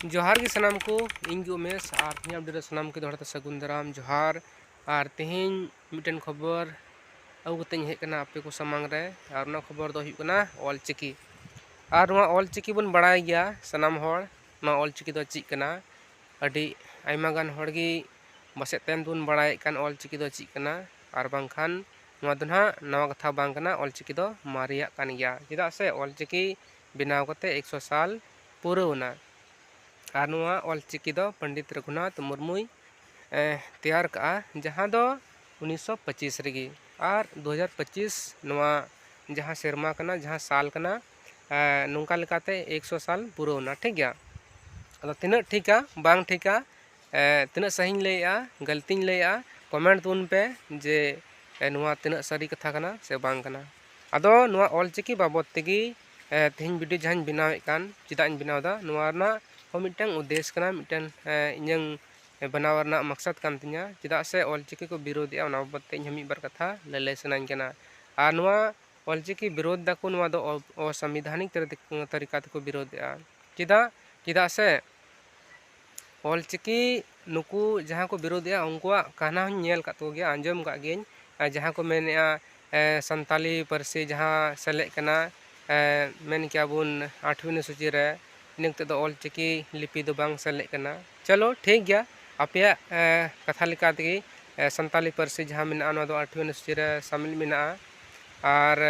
जोहार की सनाम को इंग उमेश और अपडेट सनाम के दोहराते सगुन दाराम जोहार और तेहें मिटन खबर अगुते हेकना आपे को समांग रे और ना खबर दो हुकना ऑलचिकी और ना ऑलचिकी बन बड़ाय गया सनाम होड़ ना ऑलचिकी दो चिक कना अडी आयमा गान होड़गी बसे तेम दुन बड़ाय कान ऑलचिकी दो चिक कना और बांखान नवा दुना नवा कथा बांग कना ऑलचिकी दो मारिया कान गया चेदा से ऑलचिकी बनाव कते 100 साल पूरौना और ऑलचिकी दो पंडित रघुनाथ मुर्मू तैयार का जहाँ दो 1925 रेगी और 2025 नवा जहाँ सेरमा कना जहाँ साल कना नौका लेकाते 100 साल पूरौना ठीक गया अदा तीना ठीका बांग ठीका तीना सही लैया गलती लैया कमेंट तुन पे जे नवा तीना सारी कथा कना से बांग कना अदो नवा ऑलचिकी बाबत तेगी तेहन वीडियो जहाँ बनावे कान चिदा बनावदा नवा ना मिटन उद्देश्य कना मिटन इᱧ बनाव रना मकसद कान तिया चिदा से ऑलचिकी को विरोध या बाबत हमी बार कथा लैलै सनाኝ कना और नवा ऑलचिकी विरोध दाको नवा दो असंवैधानिक तरीका को विरोध चिदा चिदा से ऑलचिकी नुकु जहाँ को विरोध उनकुआ कहना नेल का तो गया आंजम का गेन जहाँ को मेन संताली पारसी जहाँ सेलेक कना मेन क्या बुन 8वीं अनुसूची रे निकते दो ऑलचिकी लिपि दो बांग सेलेक कना चलो ठीक गया आपे कथा लेका तेगी संताली पारसी जहाँ मेना दो 8वीं अनुसूची रे शामिल मेना और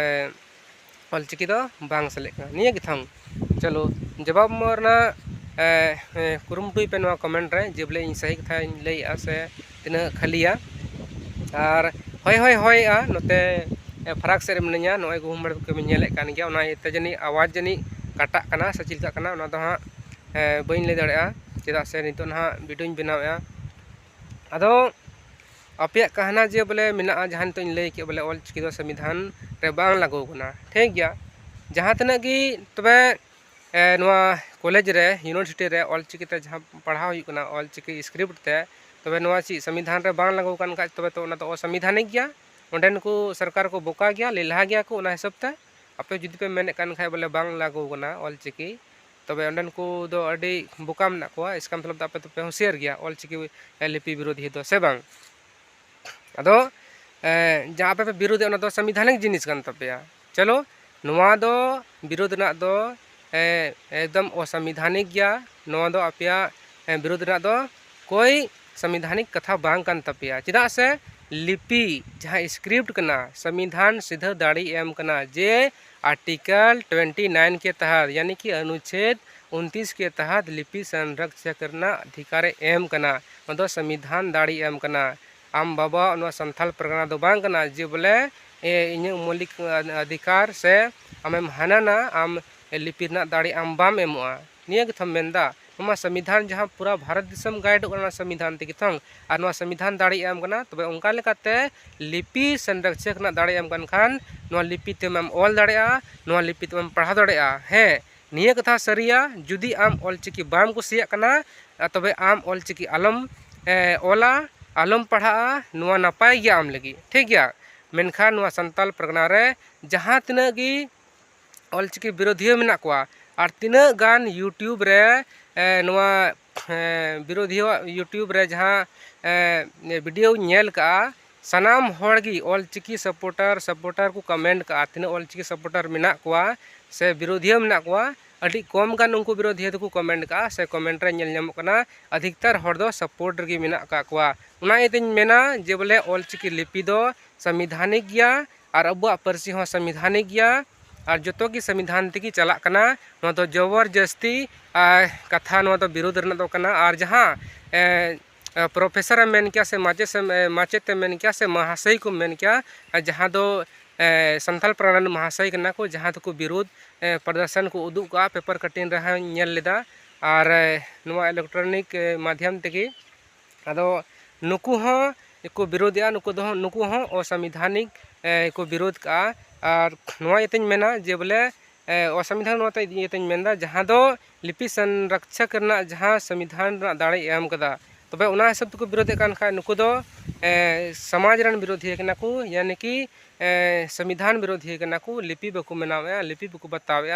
ऑलचिकी दो बांग सेलेक कना निया गिथांग चलो जवाब मोरना कुरुमुटुई पे नवा कमेंट रे जेबले इन सही कथा लैया से तिना खालिया और होय होय होय नोते फराक से मिनिया नय गुमड़ को नेले कान गया ओना इते जनी आवाज जनी काटा कना से चिलका कना ओना दो हा बइन ले दड़या चेदा से नितो ना वीडियो बनावया अदो आपे कहना जे बोले मिना जहां तो लay के बोले ऑलचिकी दो संविधान रे बांग लागू कना ठीक गया जहां तना की तबे नवा कॉलेज रे यूनिवर्सिटी रे ऑलचिकी ते जहां पढ़ाव हुई कना ऑलचिकी स्क्रिप्ट ते तबे नवा ची संविधान रे बांग लागू कन का तबे तो ओना तो असंवैधानिक गया ओंडेन को सरकार को बोका गया लेलहा गया को ओना हिसाब ते आपे जुदी पे मेने कान खाय बोले बांग लागू कना ऑलचिकी तबे ओंडेन को दो अडी बोका मना को इसका मतलब आपे तो पे होशियार गया ऑलचिकी लिपि विरोधी दो से बांग अदो जहाँ पे विरोध ओना दो संवैधानिक जिनिस कान तपेया चलो नवा दो विरोध ना दो एकदम असंवैधानिक गया नवा दो आपया विरोध ना दो कोई संवैधानिक कथा बांग कान तपेया चिदा से लिपि जहाँ स्क्रिप्ट कना संविधान सीधा दाड़ी एम कना जे आर्टिकल 29 के तहत यानी कि अनुच्छेद 29 के तहत लिपि संरक्षण करना अधिकार एम कना मतलब संविधान दाड़ी एम कना आम बाबा संथाल परगना दो बांग कना जे बोले इन मौलिक अधिकार से आमेम हाना आम लिपि दाड़ी आम बाम एमोआ निया के थम मेंदा नमा संविधान जहाँ पूरा भारत दिसम गाइड करना संविधान ते किथंग और संविधान दाड़ी एम कना तबे उनका लेकाते लिपि संरक्षक ना दाड़ी एम कन खान नवा लिपि ते हम ऑल दाड़ेया नवा लिपि ते हम पढ़ा दाड़ेया हे निया कथा सरिया जुदी आम ऑलचिकी बाम कुसिया कना तबे आम ऑलचिकी आलम ओला आलम पढ़ा नवा नापाय गया आम लगी ठीक गया मेनखान नवा संताल परगना रे जहाँ तिना गी ऑलचिकी विरोधी मेना कोआ और तिना गान यूट्यूब रे नवा विरोधी यूट्यूब रे जहाँ वीडियो नेल का सनाम होड़गी ऑलचिकी सपोर्टर को कमेंट का तिना ऑलचिकी सपोर्टर मेना कोआ से विरोधी मेना कोआ अभी कम गान उनको विरोधी को कमेंट का से कमेंट रे नेल ᱧᱟᱢᱚᱜ कना अधिकतर हर दो सपोर्ट रे मेना का कोआ उना इतिन मेना जे बोले ऑलचिकी लिपि दो संवैधानिक गया और अबुआ पारसी हो संवैधानिक गया और जो की संविधान तेगी चला कना नवा तो जबरदस्ती कथा नवा तो विरोध रना दो कना और जहाँ प्रोफेसर मेन क्या से माचेते मेन क्या से महाशय को मेन क्या जहाँ दो संथाल प्राण महाशय कना को जहाँ तो को विरोध प्रदर्शन को उदुग का पेपर कटिंग रहा नेल लेदा और नवा इलेक्ट्रॉनिक माध्यम तेगी अदो नुकु हो को विरोधिया नुकु हो असंवैधानिक को विरोध का और नवा इतनी मेना जे बोले असंविधान नवा इतनी मेना जहाँ दो लिपि संरक्षक करना जहाँ संविधान दाड़े एम कदा तबे उना हिसाब को विरोध कान खा नुकु दो समाज रन विरोधी कना को यानी कि संविधान विरोधी कना को लिपि बको मनावे लिपि बको बतावे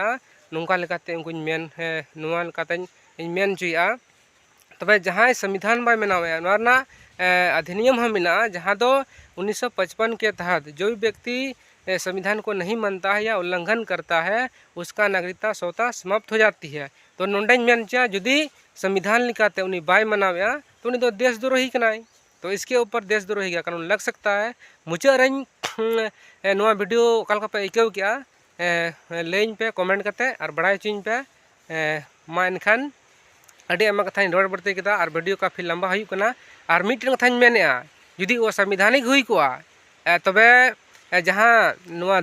नोंका लेकाते उनको मेन नुआ लेकाते ᱤᱧ ᱢᱮᱱ ᱦᱚᱪᱚᱭᱮᱫᱼᱟ। तबे जहाँ संविधान बाय बनावे अधिनियम हम मिला जहाँ दो 1955 के तहत जो भी व्यक्ति संविधान को नहीं मानता है या उल्लंघन करता है उसका नागरिकता स्वतः समाप्त हो जाती है। तो नोंडे मेन चा जुदी संविधान लिखाते उन्हीं बाय मनावे तो उन्हीं तो देशद्रोही कनाई। तो इसके ऊपर देशद्रोही का कानून लग सकता है। मुझे रही नवा वीडियो कालका पे इक्व क्या लेन पे कमेंट करते और बड़ा चीज पे मा इनखान अड़ी आमा कथा रोड बढ़ते किया और वीडियो काफ़ी लंबा होना और मिट्टन कथा मेने जुदी वो संविधानिक हुई को तबे जहाँ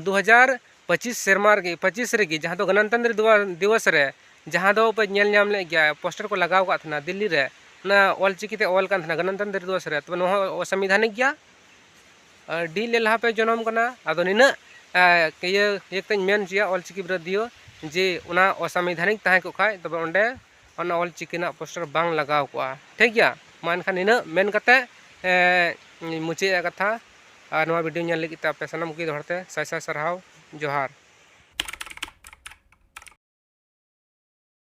2025 सेरमा रे 25 रे जहाँ तो गणतंत्र दिवस रे जहाँ दो पे नेल नाम ले गया पोस्टर को लगाव का था दिल्ली रे ना ऑल चिकिते ऑल का था गणतंत्र दिवस रे तबे नो संविधानिक गया डी लेला पे जन्म कना आदो निना ये एक तन मेन जिया ऑल चिकी विरोधियो जे उना असंवैधानिक ताहे को खाय तबे ओंडे अना ऑल चिकिना पोस्टर बांग लगाव को ठीक गया मान खान निना मेन कते मुचे कथा और नवा वीडियो नेल लगी पे सनम की दोहरते साय साय सरहाव जोहार।